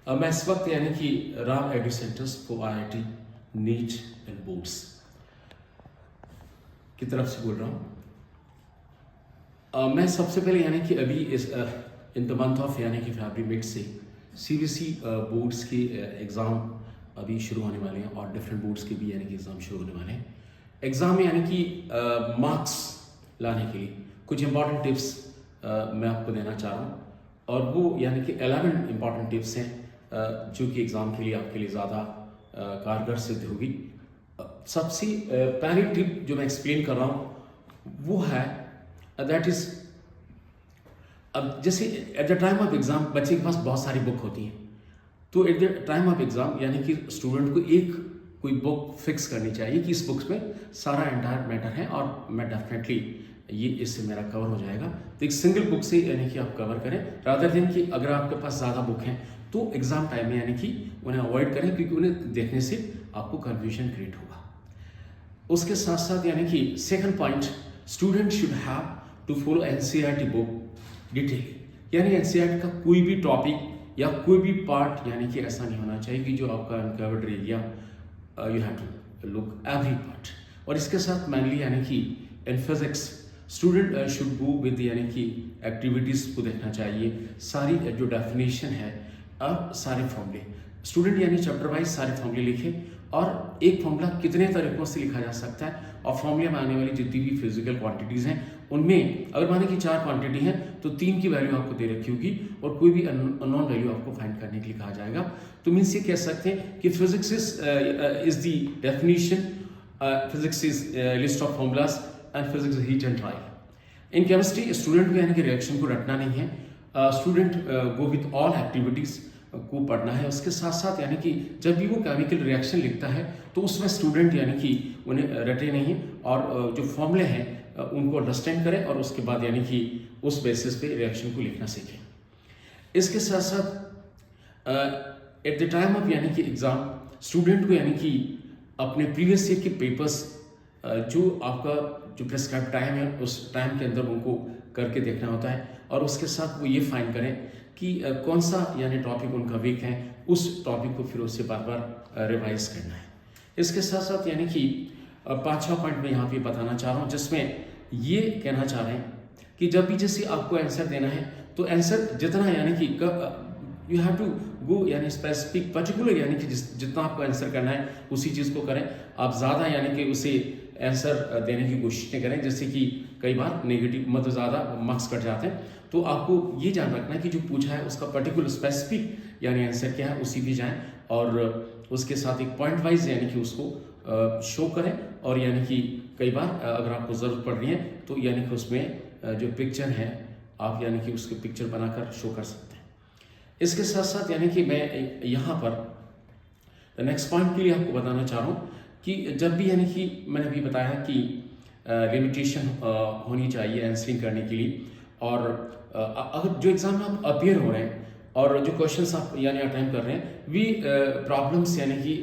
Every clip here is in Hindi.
मैं इस वक्त यानी कि Ram edu centres for IIT neat and boards की तरफ से बोल रहा हूँ। मैं सबसे पहले यानी कि अभी इस इन द मंथ ऑफ यानी कि फरवरी मिड से CBSE बोर्ड्स के एग्ज़ाम अभी शुरू होने वाले हैं और डिफरेंट बोर्ड्स के भी यानी कि एग्ज़ाम शुरू होने वाले हैं। एग्ज़ाम में यानी कि मार्क्स लाने के लिए कुछ इंपॉर्टेंट टिप्स मैं आपको देना चाह रहा हूँ और वो यानी कि 11 इंपॉर्टेंट टिप्स हैं जो कि एग्ज़ाम के लिए आपके लिए ज़्यादा कारगर सिद्ध होगी। सबसे पहली टिप जो मैं एक्सप्लेन कर रहा हूँ वो है दैट इज़, अब जैसे at the time of exam बच्चे के पास बहुत सारी बुक होती हैं, तो at the time of exam यानी कि स्टूडेंट को एक कोई बुक फिक्स करनी चाहिए कि इस बुक्स में सारा एंटायर मैटर है और मैं डेफिनेटली ये इससे मेरा कवर हो जाएगा। तो एक सिंगल बुक से यानी कि आप कवर करें रादर देन कि अगर आपके पास ज़्यादा बुक हैं तो एग्ज़ाम टाइम में यानी कि उन्हें अवॉइड करें क्योंकि उन्हें देखने से आपको कन्फ्यूजन क्रिएट होगा। उसके साथ साथ यानी कि second point, student should have to follow NCERT book detail, यानी NCERT का कोई भी टॉपिक या कोई भी पार्ट यानी कि ऐसा नहीं होना चाहिए कि जो आपका अनकवर्ड रह गया, you have to look every part. और इसके साथ मेनली यानी कि in physics student should go with यानी कि एक्टिविटीज़ को देखना चाहिए, सारी जो डेफिनेशन है और सारे फॉर्मूले स्टूडेंट यानी चैप्टर वाइज सारे फॉर्मूले लिखे और एक फॉर्मूला कितने तरीकों से लिखा जा सकता है और फॉर्मूले में आने वाली जितनी भी फिजिकल क्वांटिटीज़ हैं उनमें अगर माने कि 4 क्वांटिटी हैं तो 3 की वैल्यू आपको दे रखी होगी और कोई भी अननोन वैल्यू आपको फाइंड करने के लिए कहा जाएगा। तो मीन्स ये कह सकते हैं कि physics is the definition, physics is list of formulas and physics heat and dry. In chemistry student को यानी कि रिएक्शन को रटना नहीं है, student go with all activities को पढ़ना है। उसके साथ साथ यानी कि जब भी वो केमिकल रिएक्शन लिखता है तो उसमें स्टूडेंट यानी कि उन्हें रटे नहीं और जो फॉर्मूले हैं उनको अंडरस्टैंड करें और उसके बाद यानी कि उस बेसिस पे रिएक्शन को लिखना सीखें। इसके साथ साथ एट द टाइम ऑफ यानी कि एग्ज़ाम स्टूडेंट को यानी कि अपने प्रीवियस ईयर के पेपर्स जो आपका जो प्रिस्क्राइब टाइम है उस टाइम के अंदर उनको करके देखना होता है और उसके साथ वो ये फाइंड करें कि कौन सा यानी टॉपिक उनका वीक है, उस टॉपिक को फिर उससे बार बार रिवाइज करना है। इसके साथ साथ यानी कि 5-6 पॉइंट मैं यहाँ पे बताना चाह रहा हूँ जिसमें ये कहना चाह रहे हैं कि जब भी जैसे आपको आंसर देना है तो आंसर जितना यानी कि यू हैव टू गो यानी स्पेसिफिक पर्टिकुलर यानी कि जितना आपको आंसर करना है उसी चीज़ को करें। आप ज़्यादा यानी कि उसे आंसर देने की कोशिश नहीं करें, जैसे कि कई बार नेगेटिव मतलब ज़्यादा मार्क्स कट जाते हैं। तो आपको ये ध्यान रखना है कि जो पूछा है उसका पर्टिकुलर स्पेसिफिक यानी आंसर क्या है उसी भी जाएं और उसके साथ एक पॉइंट वाइज यानी कि उसको शो करें और यानी कि कई बार अगर आपको ज़रूरत पड़ रही है तो यानी कि उसमें जो पिक्चर है आप यानी कि उसके पिक्चर बनाकर शो कर सकते हैं। इसके साथ साथ यानी कि मैं यहाँ पर नेक्स्ट पॉइंट के लिए आपको बताना चाह रहा हूँ कि जब भी यानी कि मैंने अभी बताया कि लिमिटेशन होनी चाहिए आंसरिंग करने के लिए और अगर जो एग्ज़ाम में आप अपियर हो रहे हैं और जो क्वेश्चंस आप यानी अटेम्प्ट कर रहे हैं वी प्रॉब्लम्स यानी कि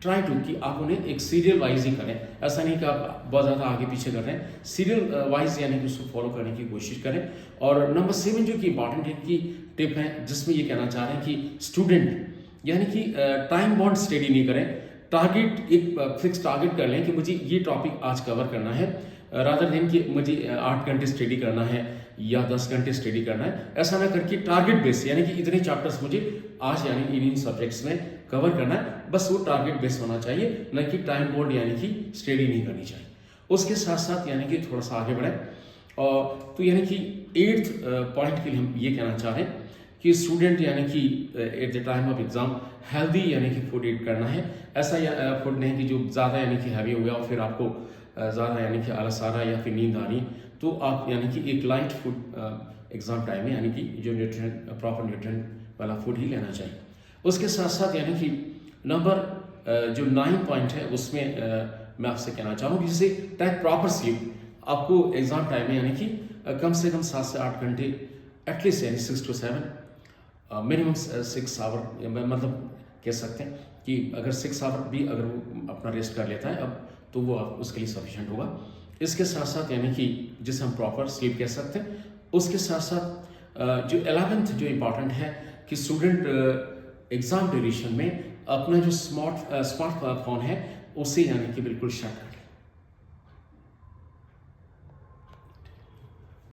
ट्राई टू कि आप उन्हें एक सीरियल वाइज ही करें। ऐसा नहीं कि आप बहुत ज़्यादा आगे पीछे कर रहे हैं, सीरियल वाइज यानी कि उसको फॉलो करने की कोशिश करें। और नंबर 7 जो कि इंपॉर्टेंट है कि टिप है जिसमें ये कहना चाह रहे हैं कि स्टूडेंट यानी कि टाइम बाउंड स्टडी नहीं करें, टारगेट एक फिक्स टारगेट कर लें कि मुझे ये टॉपिक आज कवर करना है रादर देन कि मुझे 8 घंटे स्टडी करना है या 10 घंटे स्टडी करना है। ऐसा ना करके टारगेट बेस यानी कि इतने चैप्टर्स मुझे आज यानी इन सब्जेक्ट्स में कवर करना है, बस वो टारगेट बेस होना चाहिए, न कि टाइम बाउंड यानी कि स्टडी नहीं करनी चाहिए। उसके साथ साथ यानी कि थोड़ा सा आगे बढ़े और तो यानी कि 8th पॉइंट के लिए हम ये कहना चाह रहे हैं कि स्टूडेंट यानी कि at the time of exam healthy यानी कि फूड ईट करना है। ऐसा फूड नहीं कि जो ज़्यादा यानी कि हैवी हो गया और फिर आपको ज़्यादा यानी कि आलस आ रहा है या फिर नींद आ रही, तो आप यानी कि एक लाइट फूड एग्ज़ाम टाइम में यानी कि जो न्यूट्रिएंट प्रॉपर न्यूट्रिएंट वाला फूड ही लेना चाहिए। उसके साथ साथ यानी कि नंबर जो 9 पॉइंट है उसमें मैं आपसे कहना चाहूँ कि जैसे टेक प्रॉपर स्लीप, आपको एग्ज़ाम टाइम में यानी कि कम से कम 7 से 8 घंटे एटलीस्ट यानी 6 to 7 मिनिमम 6 आवर मतलब कह सकते हैं कि अगर 6 आवर भी अगर वो अपना रेस्ट कर लेता है अब तो वो उसके लिए सफिशिएंट होगा। इसके साथ साथ यानी कि जिसे हम प्रॉपर स्लीप कह सकते हैं। उसके साथ साथ जो 11th जो इम्पॉर्टेंट है कि स्टूडेंट एग्ज़ाम ड्यूरेशन में अपना जो स्मार्टफोन है उसे यानी कि बिल्कुल शट कर